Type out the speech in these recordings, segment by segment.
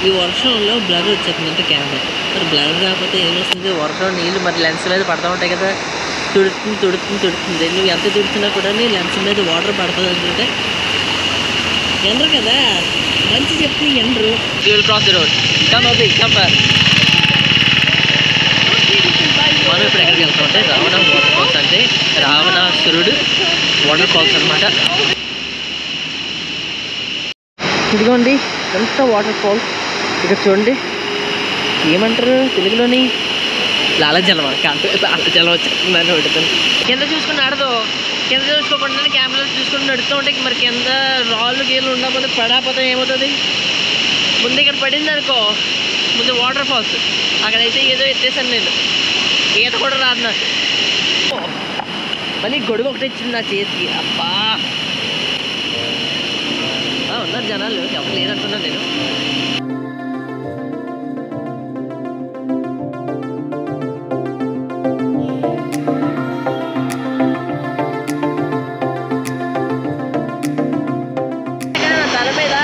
ఈ వర్షంలో blur వచ్చేస్తుందంటే camera. మరి బ్లర్ రాకపోతే ఏం వస్తుంది? వర్షం నీళ్ళు మరి లెన్స్ మీద పడుతూ ఉంటాయి కదా, తుడుతుంది. నువ్వు ఎంత తుడుతున్నా కూడా లెన్స్ మీద వాటర్ పడుతుంది అనుకుంటే ఎండరు కదా, మంచి చెప్పి ఎండరు. You will cross the road. Come ఓబీ, కమ్ ఫర్. మనం ఇప్పుడు ఎక్కడికి వెళ్తామంటే రావణ వాటర్ ఫాల్స్, అంటే రావణాసురుడు వాటర్ ఫాల్స్ అనమాట. ఇదిగోండి ఎంత వాటర్ ఫాల్స్. ఇక్కడ చూడండి, ఏమంటారు తెలుగులోని, లాలజలం. లాలజలం వచ్చేస్తుందని పెడుతుంది. కింద చూసుకుని ఆడదు, కింద చూసుకోకుండా కెమెరా చూసుకుని నడుస్తూ ఉంటే మరి కింద రాళ్ళు గీళ్ళు ఉండకపోతే పడకపోతే ఏమవుతుంది? ముందు ఇక్కడ పడింది అనుకో, ముందు వాటర్ ఫాల్స్, అక్కడైతే ఏదో ఎత్తేసాను నేను, ఈత కూడా రాదు నాకు. మళ్ళీ గొడుగు ఒకటి ఇచ్చింది నా చేతికి. అబ్బా ఉన్నారు జనాలు, ఎవరు లేదనుకున్నాను నేను. తల మీద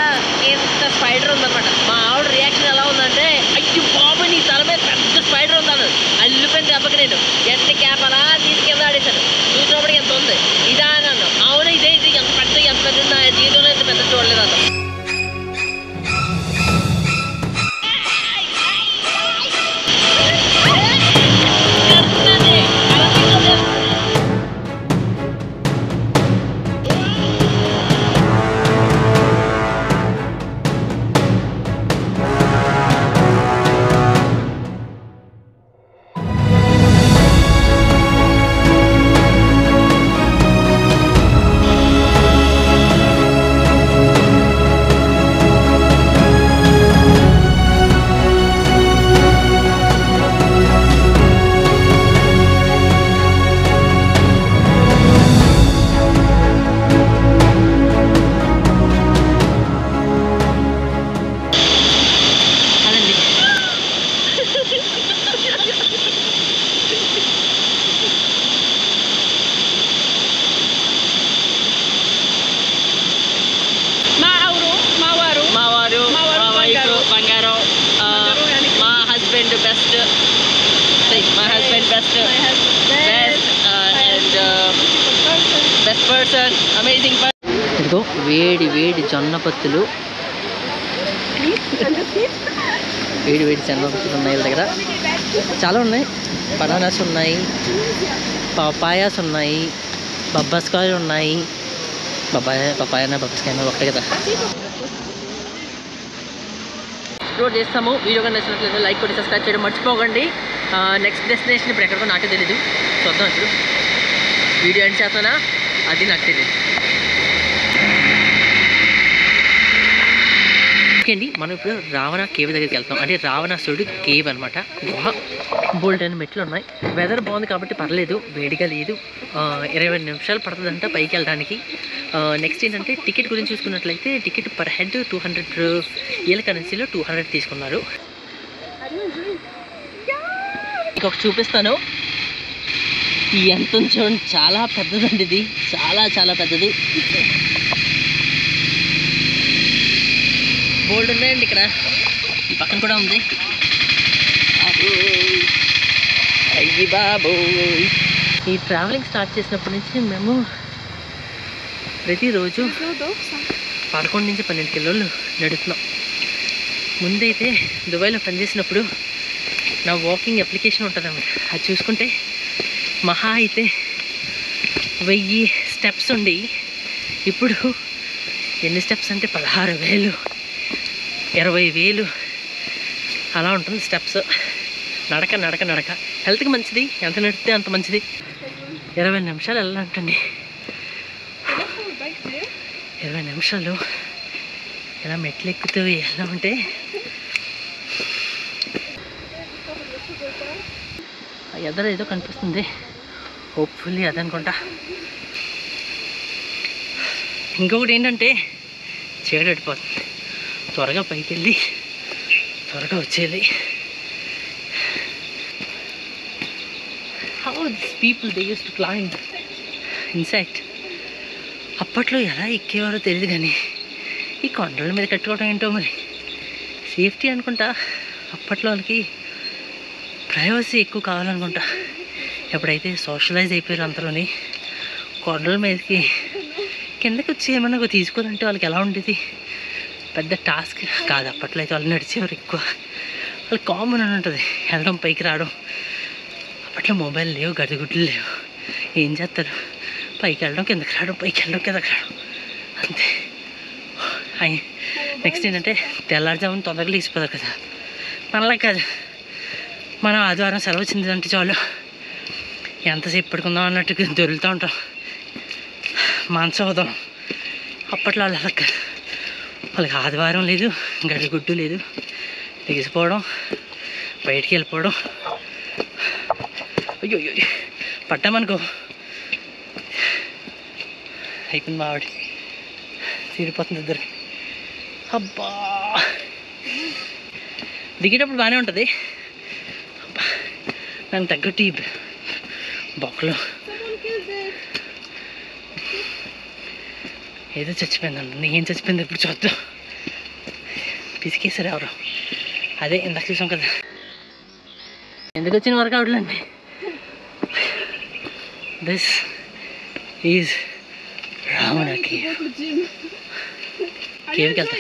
ఇంత స్పైడర్ ఉందన్నమాట. మా ఆవిడ రియాక్షన్ ఎలా ఉందంటే, అయ్యో బాబు నీ తల మీద పెద్ద స్పైడర్ ఉందన్నాడు. అల్లిపోయిన దెబ్బకి నేను ఎంత క్యాప్ అలా తీసుకెళ్ళి ఆడేశాను. చూసినప్పటికి ఎంత ఉంది ఇదా అన్నాను. అవును ఇదే, ఇది ఎంత పెద్ద నా జీవితంలో ఎంత పెద్ద చూడలేదు అన్న. ఇదిగో వేడి వేడి జొన్నపత్తులు, వేడి వేడి జొన్నపత్తులు ఉన్నాయి దగ్గర. చాలా ఉన్నాయి. బనానాస్ ఉన్నాయి, పపాయాస్ ఉన్నాయి, బొబ్బాస్కాయలు ఉన్నాయి. పపాయనా బొబ్బాస్కాయ ఒకటే కదా. ఎక్స్ప్లోర్ చేస్తాము. వీడియో కానీ నచ్చినట్లయితే లైక్ కొట్టి సబ్స్క్రైబ్ చేయడం మర్చిపోకండి. నెక్స్ట్ డెస్టినేషన్ ఇప్పుడు ఎక్కడికో నాకే తెలీదు, చూద్దాం. ఇప్పుడు వీడియో ఎండ్ చేస్తానా అది నాకు తెలియదు. ఓకే అండి, మనం ఇప్పుడు రావణ కేవ్ దగ్గరికి వెళ్తాం. అంటే రావణాసురుడు కేవ్ అనమాట. గుహ బోల్డ్ అని మెట్లు ఉన్నాయి. వెదర్ బాగుంది కాబట్టి పర్లేదు, వేడిగా లేదు. 20 నిమిషాలు పడుతుందంట పైకి వెళ్ళడానికి. నెక్స్ట్ ఏంటంటే టికెట్ గురించి చూసుకున్నట్లయితే టికెట్ పర్ హెడ్ 200 ఏళ్ళ కరెన్సీలో 200 తీసుకున్నారు. ఇంకొకటి చూపిస్తాను. ఎంత చూడండి, చాలా పెద్దదండి ఇది, చాలా చాలా పెద్దది. బోల్డ్ ఉన్నాయండి ఇక్కడ, ఈ పక్కన కూడా ఉంది. అయ్యి బాబు, ఈ ట్రావెలింగ్ స్టార్ట్ చేసినప్పటి నుంచి మేము ప్రతిరోజు 11 నుంచి 12 కిలోలు నడుస్తున్నాం. ముందైతే దుబాయ్లో పనిచేసినప్పుడు నా వాకింగ్ అప్లికేషన్ ఉంటుంది అన్నమాట. అది చూసుకుంటే మహా అయితే 1000 స్టెప్స్ ఉండి, ఇప్పుడు ఎన్ని స్టెప్స్ అంటే 16,000, 20,000 అలా ఉంటుంది స్టెప్స్. నడక నడక నడక హెల్త్కి మంచిది, ఎంత నడితే అంత మంచిది. 20 నిమిషాలు వెళ్ళాలంటండి. 20 నిమిషాలు ఇలా మెట్లు ఎక్కుతూ ఎలా ఉంటే ఎదర ఏదో కనిపిస్తుంది, హోప్ఫుల్లీ అదనుకుంటా. ఇంకొకటి ఏంటంటే చీకటి పడిపోతుంది. త్వరగా పైకి వెళ్ళి త్వరగా వచ్చేది. How this people they use to climb. In fact అప్పట్లో ఎలా ఎక్కేవారో తెలియదు, కానీ ఈ కొండల మీద కట్టుకోవడం ఏంటో మరి. సేఫ్టీ అనుకుంటా. అప్పట్లో వాళ్ళకి ప్రైవసీ ఎక్కువ కావాలనుకుంటా. ఎప్పుడైతే సోషలైజ్ అయిపోయారు అంతలోని కొండల మీదకి కిందకి వచ్చి ఏమన్నా తీసుకోవాలంటే వాళ్ళకి ఎలా ఉండేది, పెద్ద టాస్క్ కాదు. అప్పట్లో అయితే వాళ్ళు నడిచేవారు ఎక్కువ. వాళ్ళు కామన్ అని ఉంటుంది వెళ్ళడం పైకి రావడం. అప్పట్లో మొబైల్ లేవు, గడిగుడ్లు లేవు. ఏం చేస్తారు, పైకి వెళ్ళడం కిందకి రావడం, పైకి వెళ్ళడం కిందకి రావడం అంతే. నెక్స్ట్ ఏంటంటే తెల్లారుజామున తొందరగా లేచిపోతారు కదా. మనలా కాదు, మనం ఆదివారం సెలవు వచ్చింది అంటే చాలు ఎంతసేపు పడుకుందాం అన్నట్టుగా దొరుకుతూ ఉంటాం, మనసు అవుతాం. అప్పట్లో వాళ్ళు అలా కాదు. వాళ్ళకి ఆదివారం లేదు, గడిగుడ్డు లేదు, లేచిపోవడం, బయటికి వెళ్ళిపోవడం. అయ్యో పట్టామనుకో అయిపోయింది. మా ఆవిడ తీరిపోతుంది ఇద్దరు. అబ్బా దిగేటప్పుడు బాగానే ఉంటుంది. అబ్బా దానికి తగ్గట్టు ఈ బొక్కలు ఏదో చచ్చిపోయిందండి. ఏం చచ్చిపోయింది ఇప్పుడు చూద్దాం. పిసికేసారు ఎవరు. అదే ఇందాక చూసాం కదా. ఎందుకు వచ్చిన వర్కౌట్లండి. This is Ravana cave. కేవ్కి వెళ్తా.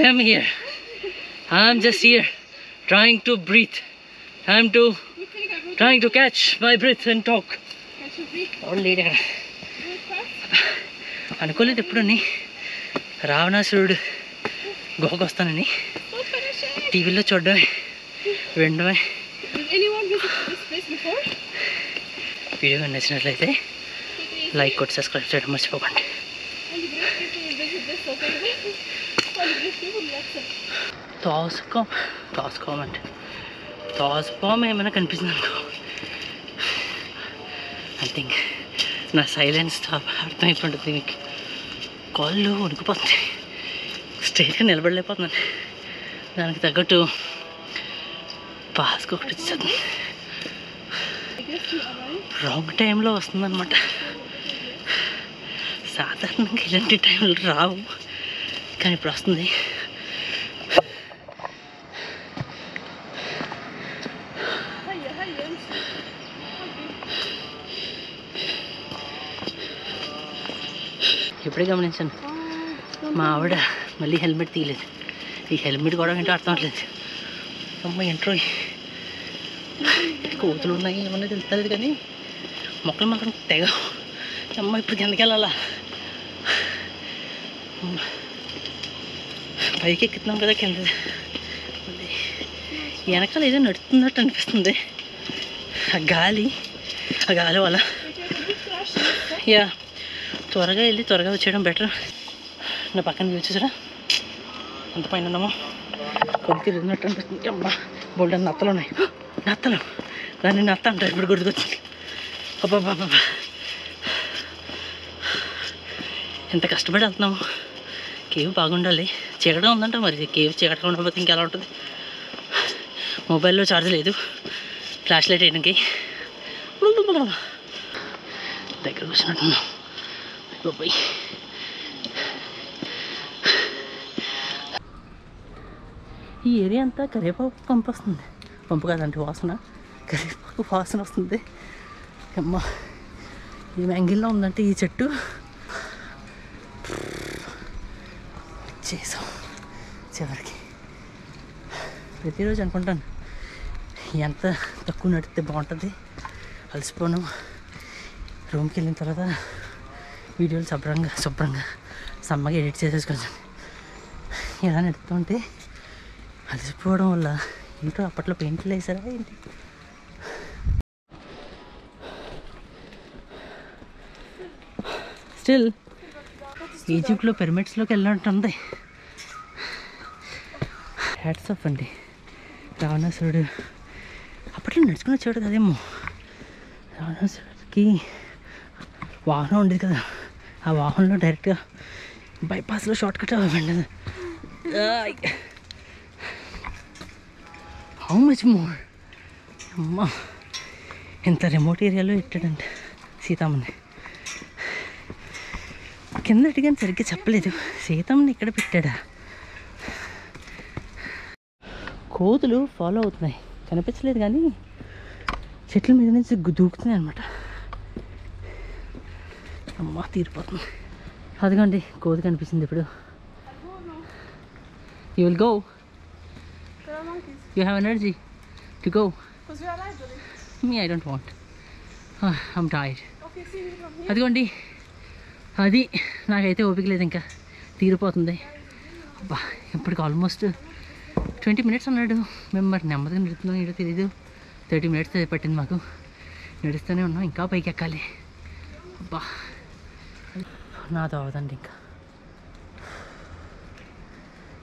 I'm here. I'm just here trying to breathe. I'm trying to catch my breath and talk. లేడు ఇక్కడ. అనుకోలేదు ఎప్పుడని రావణాసురుడు గుహకు వస్తానని. టీవీలో చూడడమే, వినడమే. వీడియో నచ్చినట్లయితే లైక్ కొట్టి సబ్స్క్రైబ్ చేయడం మర్చిపోకండి. తోసుకోం ఏమైనా కనిపిస్తుంది అనుకో. ఐ థింక్ నా సైలెన్స్ అర్థమైపోతుంది దీనికి. కాళ్ళు వణికిపోతుంది, స్ట్రైట్గా నిలబడలేకపోతున్నాను. దానికి తగ్గట్టు పాస్కి ఒకటి వచ్చేది. రాంగ్ టైంలో వస్తుందన్నమాట. సాధారణంగా ఇలాంటి టైంలో రావు, కానీ ఇప్పుడు వస్తుంది. ఇప్పుడే గమనించాను, మా ఆవిడ మళ్ళీ హెల్మెట్ తీయలేదు. ఈ హెల్మెట్ కూడా ఏంటో అర్థం అవట్లేదు. అమ్మ ఎంట్రో కోతులు ఉన్నాయి ఏమన్నా తెలుస్తుంది, కానీ మొక్కలు మాత్రం తెగ. అమ్మ ఇప్పుడు కిందకి వెళ్ళాలా? పైకి ఎక్కుతున్నాం కదా, కింద మళ్ళీ వెనకాల ఏదో నడుస్తున్నట్టు అనిపిస్తుంది. ఆ గాలి వల్ల యా త్వరగా వెళ్ళి త్వరగా వచ్చేయడం బెటర్. నా పక్కన చూసారా అంత పైన ఉన్నామో, కొద్ది తిరిగినట్టు అనిపిస్తుంది. అమ్మా బోల్డెన్ నత్తలు ఉన్నాయి. నత్తలు, దాన్ని నత్త అంటారు. ఇప్పుడు గుర్తుకొచ్చింది. అబ్బాబ్బా ఎంత కష్టపడి వెళ్తున్నాము. కేవ్ బాగుండాలి. చీకటం ఉందంట, మరి కేవ్ చీకటం ఉండకపోతే ఇంకెలా ఉంటుంది. మొబైల్లో ఛార్జ్ లేదు, ఫ్లాష్ లైట్ వేయడానికి. దగ్గర కూర్చున్నట్టున్నాం. బాబాయ్ ఈ ఏరియా అంతా కరివేపాకు పంపు వస్తుంది. పంపు కాదంటే వాసన, కరివేపాకు వాసన వస్తుంది. అమ్మ ఏం యాంగిల్లో ఉందంటే ఈ చెట్టు చేసాం చివరికి. ప్రతిరోజు అనుకుంటాను ఎంత తక్కువ నడితే బాగుంటుంది. అలసిపోను. రూమ్కి వెళ్ళిన తర్వాత వీడియోలు శుభ్రంగా సమ్మగా ఎడిట్ చేసేసుకొని ఇలా నడుస్తుంటే అలసిపోవడం వల్ల ఏంటో అప్పట్లో పెయింట్లు వేసారా ఏంటి. స్టిల్ ఈజిప్ట్లో పిరమిడ్స్లోకి వెళ్ళినట్టుంది. హ్యాట్స్ ఆఫ్ అండి. రావణాసురుడు అప్పట్లో నడుచుకుని వచ్చాడు కదేమో. రావణాసురుడికి వాహనం ఉండేది కదా, ఆ వాహనంలో డైరెక్ట్గా బైపాస్లో షార్ట్ కట్ అవ్వండి. How much more. అమ్మా ఇంత రిమోట్ ఏరియాలో పెట్టాడంటే సీతమ్మని. కింద అడిగాను సరిగ్గా చెప్పలేదు. సీతమ్మని ఇక్కడ పెట్టాడా? కోతులు ఫాలో అవుతున్నాయి, కనిపించలేదు కానీ చెట్ల మీద నుంచి దూకుతున్నాయి అనమాట. అమ్మ తీరిపోతుంది. అదిగోండి కోతి కనిపించింది ఇప్పుడు. You will go, you have energy to go. Me I don't want, I'm tired. అదిగోండి అది నాకైతే ఓపిక లేదు, ఇంకా తీరిపోతుంది. అబ్బా ఇప్పటికి ఆల్మోస్ట్ 20 minutes అన్నాడు. మేము మరి నెమ్మదిగా నడుస్తున్నాం ఏదో తెలీదు. 30 minutes పట్టింది మాకు. నడుస్తూనే ఉన్నాం, ఇంకా పైకి ఎక్కాలి. అబ్బా నాతో అవదండి ఇంకా.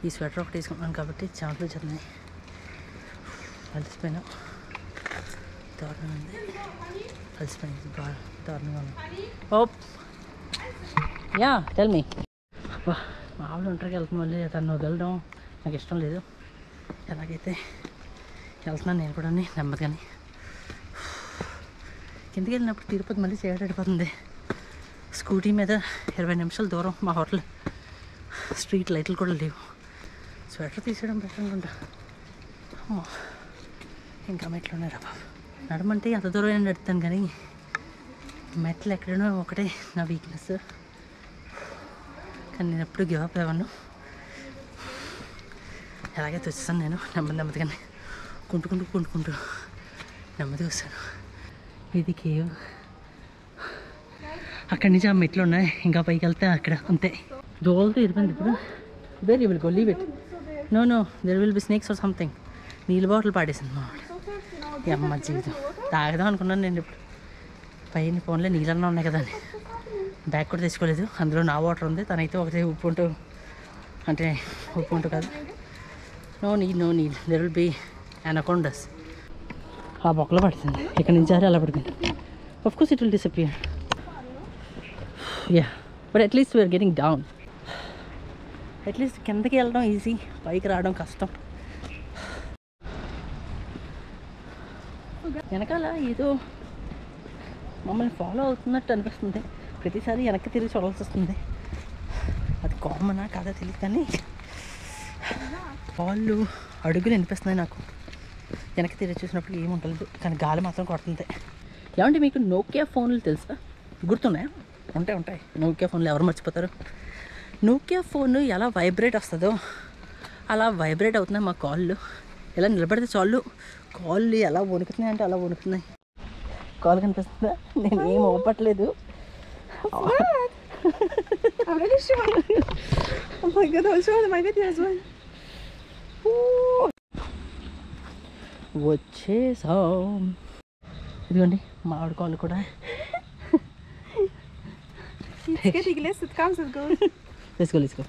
ఈ స్వెటర్ ఒకటి వేసుకున్నాను కాబట్టి చెమటలు వచ్చేస్తున్నాయి. అలసిపోయినా దారుణం ఉంది, అలసిపోయింది బాగా దారుణంగా ఉంది. ఓప్ యా టెల్ మీ. అబ్బా మామూలు ఒంటరికి వెళ్తాం, మళ్ళీ తను వదలడం నాకు ఇష్టం లేదు. ఎలాగైతే వెళ్తున్నాను నేను కూడా నెమ్మదిగాని. కిందకి వెళ్ళినప్పుడు తిరుపతి మళ్ళీ చేయటడిపోతుంది. స్కూటీ మీద 20 నిమిషాల దూరం మా హోటల్. స్ట్రీట్ లైట్లు కూడా లేవు. స్వెటర్ తీసేయడం బెటర్ అనుకుంటా. అమ్మో ఇంకా మెట్లు ఉన్నారా బాబు. నడమంటే అంత దూరం నడుస్తాను కానీ మెట్లు ఎక్కడనో ఒకటే నా వీక్నెస్. కానీ నేను ఎప్పుడు గివ్ అప్ అవ్వను. ఎలాగైతే వచ్చేసాను నేను నెమ్మదిగానే కుంటుకుంటూ నెమ్మదిగా వస్తాను. ఇది కేవ్. అక్కడి నుంచి ఆ మెట్లు ఉన్నాయి, ఇంకా పైకి వెళ్తే అక్కడ అంతే. దోవలతో ఇరిపోయింది ఇప్పుడు. Where you will go, leave it. No there will be snakes or something. నీళ్ళ బాటిల్ పాడేసింది మా వాడు. అమ్మ జీవితం తాగదాం అనుకున్నాను నేను ఇప్పుడు. పైన ఫోన్లో నీళ్ళన్నా ఉన్నాయి కదా అని బ్యాగ్ కూడా తెచ్చుకోలేదు. అందులో నా వాటర్ ఉంది, తనైతే ఒకటే ఉప్పు ఉంటూ అంటే ఉప్పు ఉంటూ కాదు. No need there will be anacondas. ఆ బొక్కలో పడుతుంది, ఇక్కడ నుంచి అలా పడుతుంది. Of course it will disappear. Yeah but at least we are getting down. At least కిందకి వెళ్ళడం ఈజీ, పైకి రావడం కష్టం. వెనకాల ఏదో మమ్మల్ని ఫాలో అవుతున్నట్టు అనిపిస్తుంది. ప్రతిసారి వెనక్కి తిరిగి చూడాల్సి వస్తుంది. అది కామనా కాదా తెలియదు కానీ వాళ్ళు అడుగులు వినిపిస్తున్నాయి నాకు. వెనక్కి తిరిగి చూసినప్పుడు ఏముంటలేదు, కానీ గాలి మాత్రం కొడుతుంది. ఏమంటే మీకు నోకియా ఫోన్లు తెలుసా? గుర్తున్నాయా? ఉంటాయి. నోకియా ఫోన్లు ఎవరు మర్చిపోతారు? నోకియా ఫోన్ ఎలా వైబ్రేట్ వస్తుందో అలా వైబ్రేట్ అవుతున్నాయి మా కాళ్ళు. ఎలా నిలబడితే చాలు కాళ్ళు ఎలా వణుకుతున్నాయి అంటే అలా వణుకుతున్నాయి. కాలు కనిపిస్తుందా? నేను ఏం ఓపట్లేదు. వచ్చేసాం. ఇదిగోండి మామిడి కాళ్ళు కూడా. తీసుకో.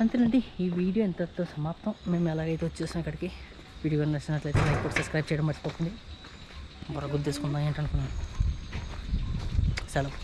అంతేనండి, ఈ వీడియో ఎంతతో సమాప్తం. మేము ఎలాగైతే వచ్చేసాం ఇక్కడికి. వీడియో నచ్చినట్లయితే లైక్ కూడా సబ్స్క్రైబ్ చేయడం మర్చిపోకండి. మరొక గుర్తు తీసుకుందాం ఏంటనుకున్నాను. సెలవు.